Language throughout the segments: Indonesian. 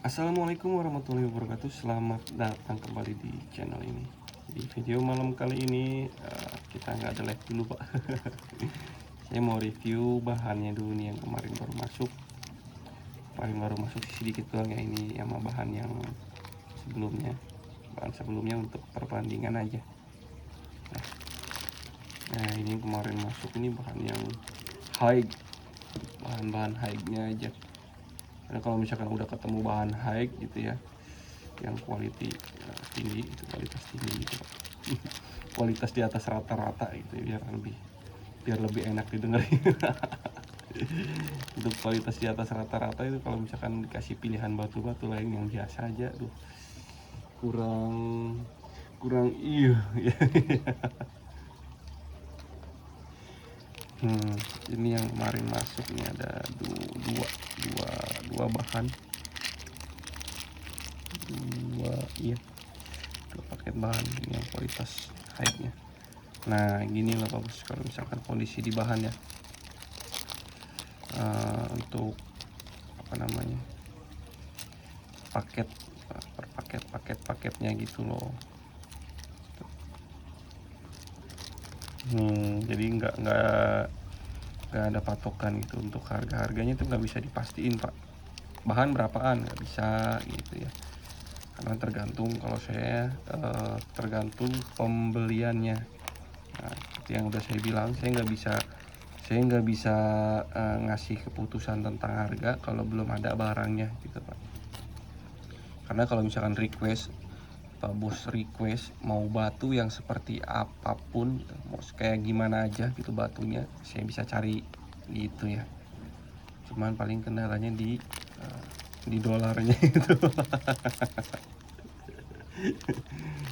Assalamualaikum warahmatullahi wabarakatuh. Selamat datang kembali di channel ini. Di video malam kali ini kita nggak ada live dulu, Pak. Saya mau review bahannya dulu nih yang kemarin baru masuk. Paling baru masuk sedikit doang ya, ini sama bahan yang sebelumnya. Bahan sebelumnya untuk perbandingan aja. Nah, ini yang kemarin masuk ini bahan yang high. Bahan-bahan high-nya aja. Karena kalau misalkan udah ketemu bahan high gitu ya, yang quality tinggi, itu kualitas tinggi gitu, Pak. Kualitas di atas rata-rata gitu ya, biar lebih enak didengarin. Untuk kualitas di atas rata-rata itu kalau misalkan dikasih pilihan batu-batu lain yang biasa aja tuh kurang kurang iya. Ini yang kemarin masuk nih ada dua dua dua bahan, iya, dua paket bahan ini yang kualitas high-nya. Nah, gini lah bagus kalau misalkan kondisi di bahan ya. Untuk apa namanya, paket per paketnya gitu loh. Jadi nggak ada patokan gitu untuk harganya itu nggak bisa dipastiin, Pak, bahan berapaan, nggak bisa gitu ya, karena tergantung, kalau saya tergantung pembeliannya. Nah, seperti yang udah saya bilang, saya nggak bisa ngasih keputusan tentang harga kalau belum ada barangnya gitu, Pak. Karena kalau misalkan Pak Bos request mau batu yang seperti apapun, mau kayak gimana aja gitu batunya, saya bisa cari gitu ya. Cuman paling kendalanya di dolarnya itu.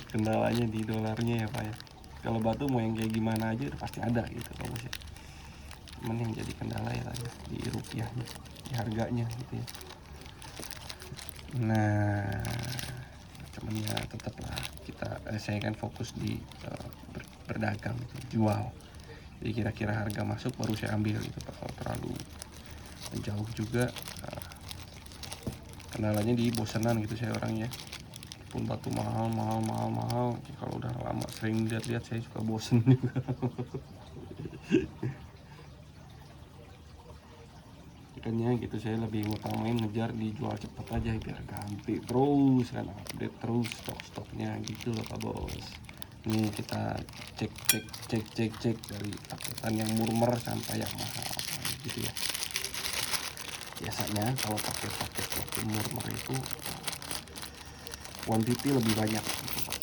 Kendalanya di dolarnya ya, Pak ya. Kalau batu mau yang kayak gimana aja pasti ada gitu, Pak Bos ya. Cuman yang jadi kendala ya tadi di rupiahnya, di harganya gitu ya. Nah, cuman ya tetaplah saya kan fokus di berdagang gitu, jual. Jadi kira-kira harga masuk baru saya ambil gitu, Pak. Kalau terlalu jauh juga kendalanya di bosenan gitu saya orangnya. Pun batu mahal, kalau udah lama sering lihat-lihat saya suka bosen juga. Makanya gitu saya lebih ngutamain ngejar dijual cepet aja biar ganti terus kan, update terus stok-stoknya gitu loh, Pak Bos. Nih kita cek dari paketan yang murmer sampai yang mahal gitu ya. Biasanya kalau paket-paket murmer itu quantity lebih banyak gitu, Pak.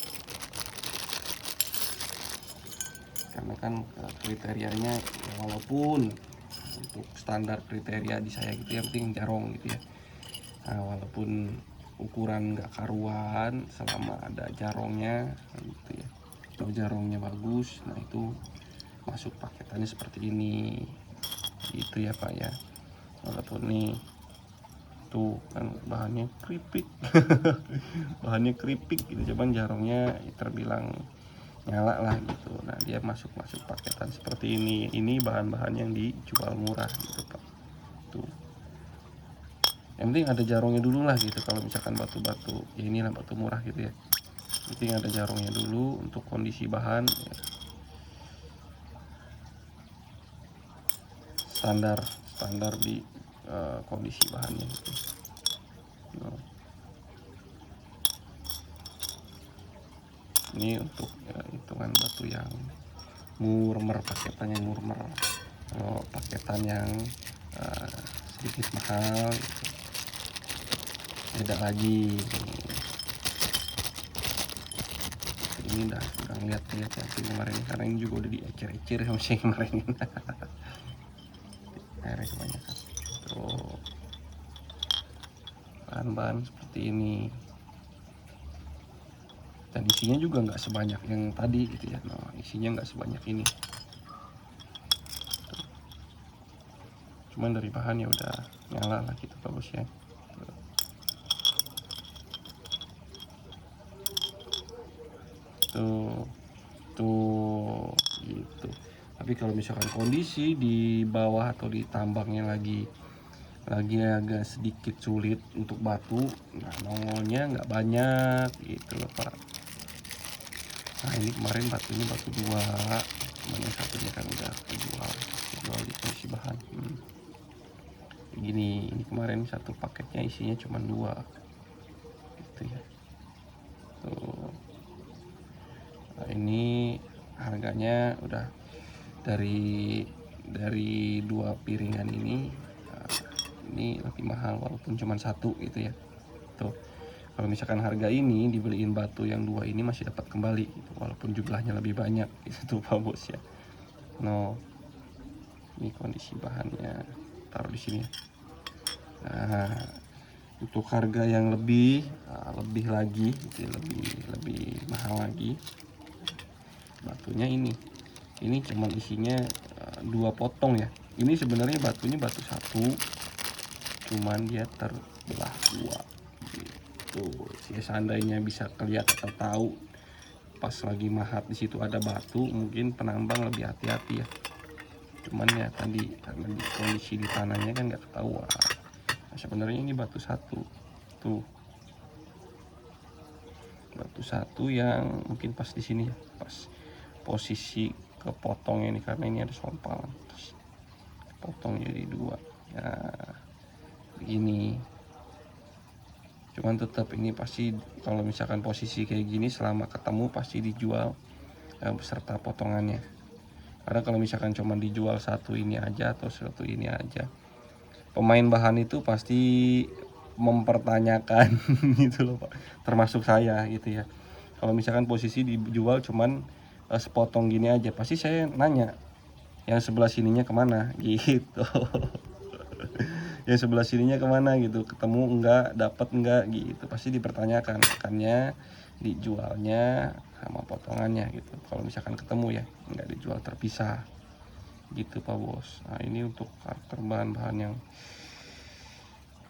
Karena kan kriterianya ya, walaupun untuk standar kriteria di saya gitu, yang penting jarong gitu ya. Nah, walaupun ukuran nggak karuan, selama ada jarongnya gitu ya, kalau jarongnya bagus, nah itu masuk paketannya seperti ini gitu ya, Pak ya. Walaupun nih tuh kan bahannya keripik. Bahannya keripik gitu, cuman jarongnya terbilang nyala lah gitu. Nah, dia masuk paketan seperti ini bahan-bahan yang dijual murah gitu, Pak. Tuh, yang penting ada jarongnya dulu lah gitu. Kalau misalkan batu-batu ya, inilah batu murah gitu ya, yang penting ada jarongnya dulu untuk kondisi bahan ya. Standar di kondisi bahannya gitu. Nah, ini untuk hitungan batu yang murmer, paketannya murmer. Kalau paketan yang sedikit mahal gitu, beda lagi. Ini udah ngeliat-liat ya kemarin, karena ini juga udah diecer-ecer sama saya kemarin. Airnya kebanyakan tuh, bahan-bahan seperti ini, dan isinya juga nggak sebanyak yang tadi gitu ya. Nah, isinya nggak sebanyak ini, cuman dari bahan ya udah nyala lah gitu, bagus ya. Tuh gitu. Tapi kalau misalkan kondisi di bawah atau di tambangnya lagi lagi agak sedikit sulit untuk batu. Nah, nongolnya nggak banyak gitu loh Pak. Nah, ini kemarin batunya batu 2, cuman yang satunya kan udah dijual di kondisi bahan. Begini, ini kemarin satu paketnya isinya cuma 2 gitu ya. Tuh. Nah, ini harganya udah dari 2 piringan ini. Nah, ini lebih mahal walaupun cuma 1 gitu ya. Tuh, kalau misalkan harga ini dibeliin batu yang 2 ini masih dapat kembali gitu, walaupun jumlahnya lebih banyak gitu Pak Bos ya. No, ini kondisi bahannya, taruh di sini ya. Nah, untuk harga yang lebih lagi gitu ya, lebih mahal lagi, batunya ini cuman isinya 2 potong ya. Ini sebenarnya batunya batu 1, cuman dia terbelah 2 gitu. Ya, seandainya bisa kelihatan atau tahu pas lagi mahat di situ ada batu, mungkin penambang lebih hati-hati ya. Cuman ya tadi karena di kondisi di tanahnya kan nggak ketahuan. Nah, sebenarnya ini batu 1 tuh, batu 1 yang mungkin pas di sini ya, pas posisi kepotongnya ini, karena ini ada sompalan, potong jadi 2 ya begini. Cuman tetap ini pasti kalau misalkan posisi kayak gini selama ketemu pasti dijual beserta potongannya. Karena kalau misalkan cuma dijual satu ini aja atau satu ini aja, pemain bahan itu pasti mempertanyakan gitu loh Pak, termasuk saya gitu ya. Kalau misalkan posisi dijual cuman sepotong gini aja, pasti saya nanya yang sebelah sininya kemana gitu. Yang sebelah sininya kemana gitu, ketemu enggak, dapat enggak gitu, pasti dipertanyakan. Makanya dijualnya sama potongannya gitu. Kalau misalkan ketemu ya enggak dijual terpisah gitu Pak Bos. Nah, ini untuk karakter bahan-bahan yang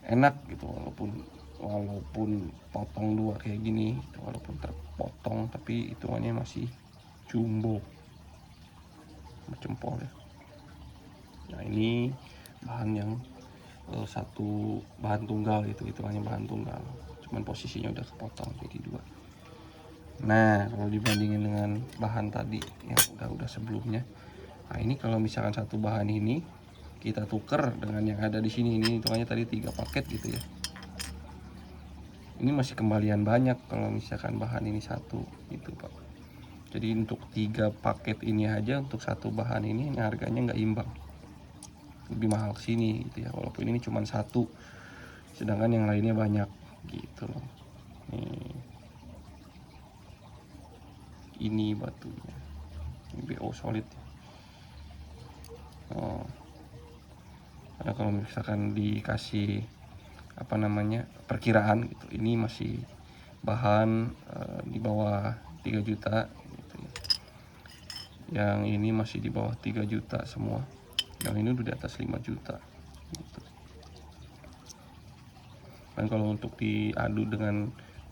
enak gitu, walaupun potong 2 kayak gini gitu, walaupun terpotong tapi hitungannya masih jumbo jempol ya. Nah, ini bahan yang satu bahan tunggal gitu, hitungannya bahan tunggal, cuman posisinya udah kepotong jadi 2. Nah, kalau dibandingin dengan bahan tadi yang udah sebelumnya, nah ini kalau misalkan satu bahan ini kita tuker dengan yang ada di sini, ini hitungannya tadi 3 paket gitu ya, ini masih kembalian banyak kalau misalkan bahan ini satu gitu Pak. Jadi untuk 3 paket ini aja, untuk satu bahan ini harganya nggak imbang, lebih mahal ke sini gitu ya, walaupun ini cuma 1 sedangkan yang lainnya banyak gitu loh. Nih, ini batunya, ini BO solid. Oh, karena kalau misalkan dikasih apa namanya perkiraan gitu, ini masih bahan di bawah 3 juta gitu ya. Yang ini masih di bawah 3 juta semua, yang ini udah di atas 5 juta gitu. Dan kalau untuk diadu dengan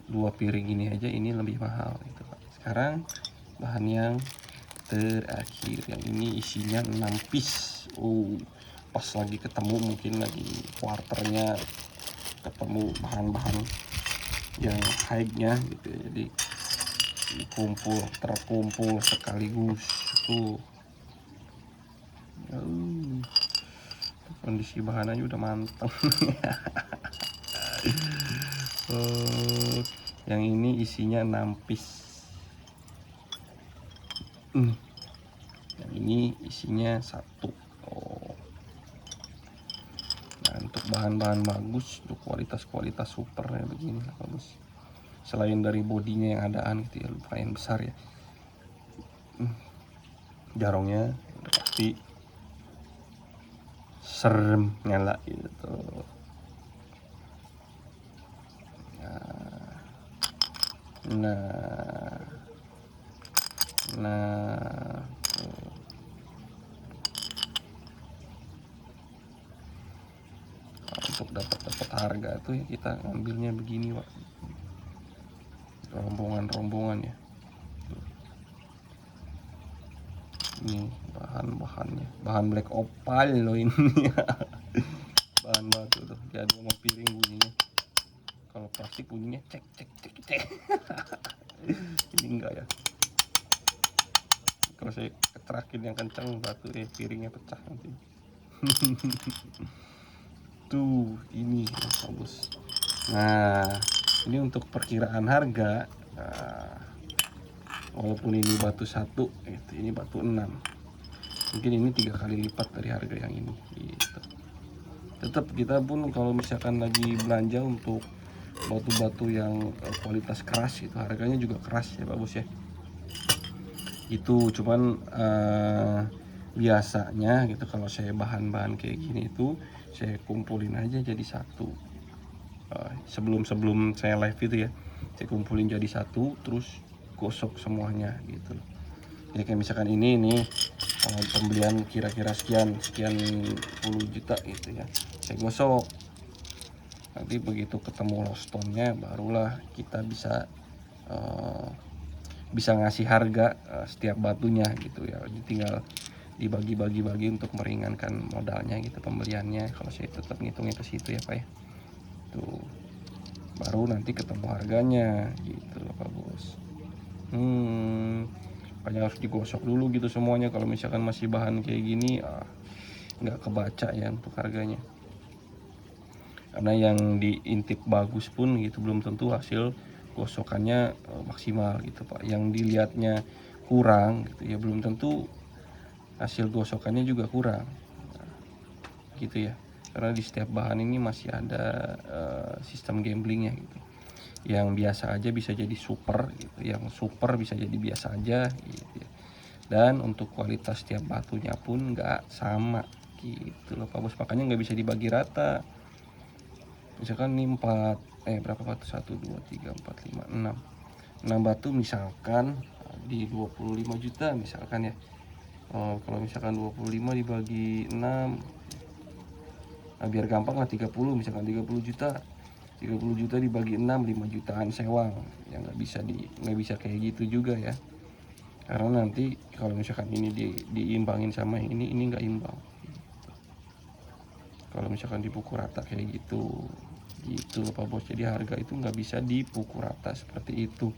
2 piring ini aja ini lebih mahal gitu Pak. Sekarang bahan yang terakhir, yang ini isinya 6 piece. Pas lagi ketemu, mungkin lagi quarternya ketemu bahan-bahan yang high-nya gitu ya, jadi terkumpul sekaligus tuh. Kondisi bahannya udah mantap. Yang ini isinya 6 piece. Yang ini isinya 1. Nah, untuk bahan-bahan bagus, untuk kualitas super ya begini bagus. Selain dari bodinya yang adaan gitu ya, lumayan besar ya. Jarongnya udah pasti serem nyala gitu. Nah, untuk dapat harga tuh ya kita ngambilnya begini Pak, rombongan ya. Ini bahan-bahannya, bahan black opal loh ini. bahan batu tuh diadu sama piring bunyinya. Kalau plastik bunyinya cek cek cek cek. Ini enggak ya, kalau saya keterakin yang kencang batu piringnya pecah nanti. Tuh ini bagus. Nah ini untuk perkiraan harga. Nah, walaupun ini batu 1 gitu, ini batu 6, mungkin ini 3 kali lipat dari harga yang ini gitu. Tetap kita pun kalau misalkan lagi belanja untuk batu-batu yang kualitas keras itu harganya juga keras ya Pak Bos ya. Itu cuman biasanya gitu kalau saya bahan-bahan kayak gini itu saya kumpulin aja jadi satu. Sebelum saya live itu ya, saya kumpulin jadi satu terus gosok semuanya gitu. Ya kayak misalkan ini nih pembelian kira-kira sekian puluh juta gitu ya, saya gosok. Nanti begitu ketemu lostonnya barulah kita bisa ngasih harga setiap batunya gitu ya. Jadi tinggal dibagi-bagi untuk meringankan modalnya gitu pembeliannya. Kalau saya tetap ngitungnya ke situ ya Pak ya. Tuh baru nanti ketemu harganya gitu loh Pak Bos. Makanya harus digosok dulu gitu semuanya. Kalau misalkan masih bahan kayak gini nggak kebaca ya untuk harganya. Karena yang diintip bagus pun gitu belum tentu hasil gosokannya maksimal gitu Pak. Yang dilihatnya kurang gitu ya belum tentu hasil gosokannya juga kurang. Nah, gitu ya. Karena di setiap bahan ini masih ada sistem gamblingnya gitu. Yang biasa aja bisa jadi super gitu, yang super bisa jadi biasa aja gitu ya. Dan untuk kualitas setiap batunya pun nggak sama gitu loh Pak Bos. Makanya nggak bisa dibagi rata. Misalkan ini berapa batu, 1 2 3 4 5 6 batu misalkan di 25 juta misalkan ya. Kalau misalkan 25 dibagi 6, nah biar gampang lah 30, misalkan 30 juta 30 juta dibagi 6, 5 jutaan sewang ya. Nggak bisa kayak gitu juga ya, karena nanti kalau misalkan ini diimbangin sama ini nggak imbang gitu. Kalau misalkan dipukul rata kayak gitu loh Pak Bos. Jadi harga itu nggak bisa dipukul rata seperti itu.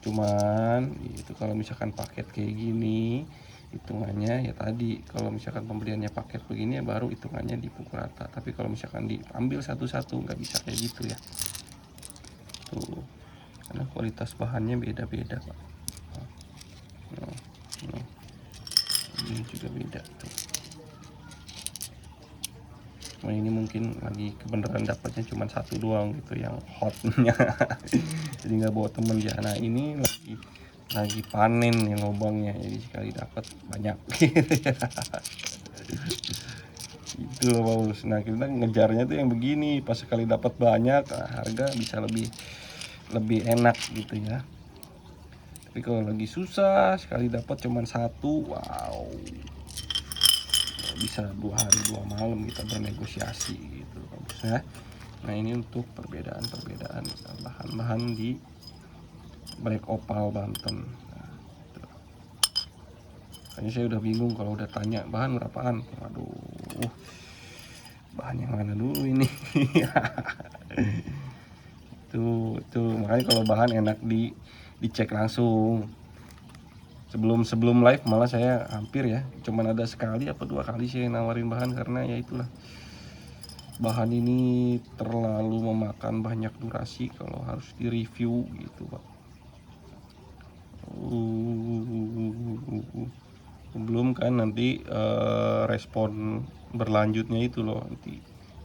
Cuman itu kalau misalkan paket kayak gini hitungannya ya tadi, kalau misalkan pembeliannya paket begini ya baru hitungannya dipukul rata. Tapi kalau misalkan diambil satu-satu nggak bisa kayak gitu ya. Tuh, karena kualitas bahannya beda-beda Pak. Nah, ini juga beda tuh. Nah ini mungkin lagi kebenaran dapatnya cuma satu doang gitu yang hotnya. Jadi nggak bawa temen ya. Nah ini lagi panen nih lubangnya, jadi sekali dapat banyak. Itu loh Paulus. Nah kita ngejarnya tuh yang begini, pas sekali dapat banyak harga bisa lebih enak gitu ya. Tapi kalau lagi susah sekali dapat cuma satu, wow, bisa 2 hari 2 malam kita bernegosiasi gitu Paulus ya. Nah ini untuk perbedaan bahan-bahan di Black Opal Banten. Nah, kayaknya saya udah bingung kalau udah tanya bahan berapaan. Waduh, bahan yang mana dulu ini? tuh makanya kalau bahan enak dicek langsung sebelum live. Malah saya hampir ya cuman ada sekali apa 2 kali saya nawarin bahan, karena ya itulah bahan ini terlalu memakan banyak durasi kalau harus direview gitu Pak. Belum kan nanti respon berlanjutnya itu loh nanti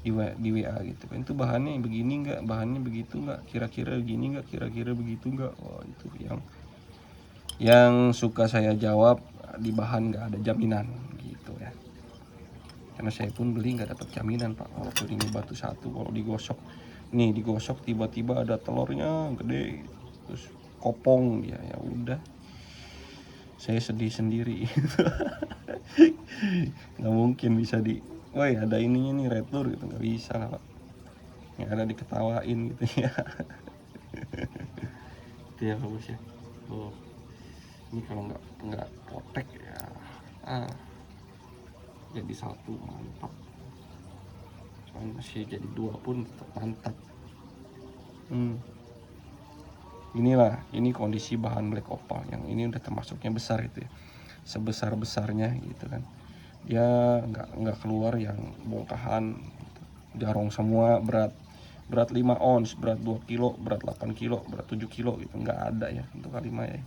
di WA gitu kan, itu bahannya begini nggak, bahannya begitu nggak, kira-kira gini nggak, kira-kira begitu nggak. Oh itu yang suka saya jawab, di bahan nggak ada jaminan gitu ya, karena saya pun beli nggak dapat jaminan Pak. Walaupun ini batu 1, kalau digosok tiba-tiba ada telurnya gede terus kopong ya, ya udah saya sedih sendiri. Nggak mungkin bisa woi ada ininya nih retur gitu, nggak bisa lah Pak. Yang ada diketawain gitu ya. Itu ya bagus ya. Oh, ini kalau nggak potek ya jadi satu mantap. masih jadi 2 pun tetap mantap. Ini kondisi bahan black opal yang ini udah termasuknya besar itu ya, sebesar besarnya gitu kan. Dia nggak keluar yang bongkahan gitu. Jarong semua, berat 5 ons, berat 2 kilo, berat 8 kilo, berat 7 kilo gitu, nggak ada ya untuk K5 ya.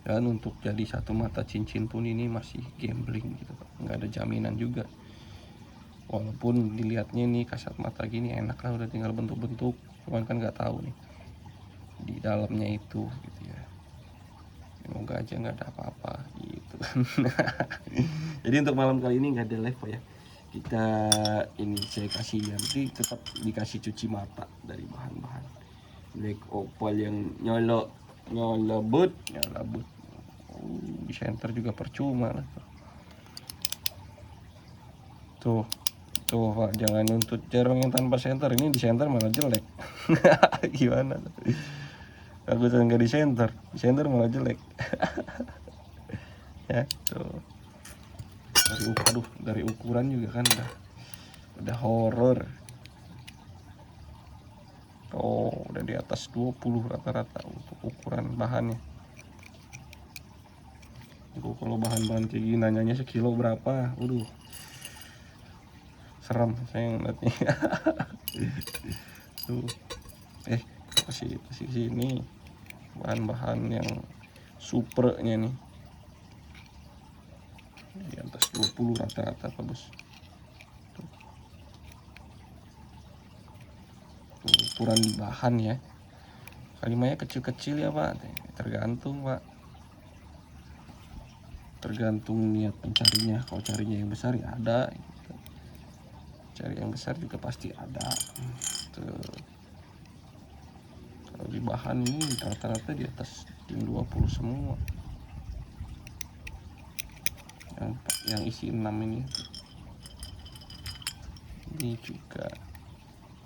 Dan untuk jadi satu mata cincin pun ini masih gambling gitu Pak, nggak ada jaminan juga. Walaupun dilihatnya nih kasat mata gini enak lah, udah tinggal bentuk-bentuk, cuman kan nggak tahu nih di dalamnya itu gitu ya. Semoga aja nggak ada apa-apa gitu kan. Jadi untuk malam kali ini nggak ada live ya, kita ini saya kasih nanti tetap dikasih cuci mata dari bahan-bahan black opal yang nyolobut. Di center juga percuma lah tuh Pak, jangan nuntut jarong yang tanpa center, ini di center malah jelek. Gimana aku nggak di center malah jelek. Ya tuh, dari ukuran juga kan udah horor. Udah di atas 20 rata-rata untuk ukuran bahannya. Kalau bahan-bahan kayak gini nanyanya sekilo berapa, serem saya ngeliatnya. Tuh, kasih sini bahan-bahan yang supernya nih di atas 20 rata-rata Pak Bos. Tuh, ukuran bahan ya. K5-nya kecil-kecil ya Pak, tergantung Pak, tergantung niat pencarinya. Kalau carinya yang besar ya ada gitu. Cari yang besar juga pasti ada tuh. Kalau di bahan ini rata-rata di atas 20 semua, yang isi 6 ini juga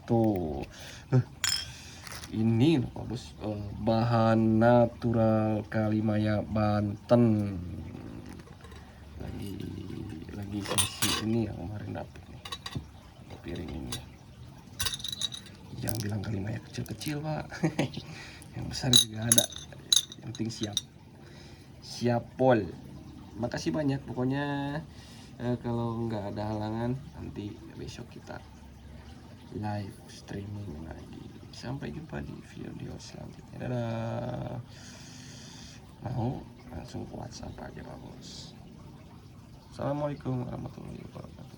tuh. Ini Pak Bos, bahan natural Kalimaya Banten, lagi sesi ini yang kemarin dapet nih piring ini. Jangan bilang Kalimaya kecil-kecil Pak. Yang besar juga ada, yang penting siap pol. Makasih banyak pokoknya. Kalau nggak ada halangan nanti besok kita live streaming lagi. Sampai jumpa di video selanjutnya. Dadah. Mau langsung ke WhatsApp aja Pak Bos. Assalamualaikum warahmatullahi wabarakatuh.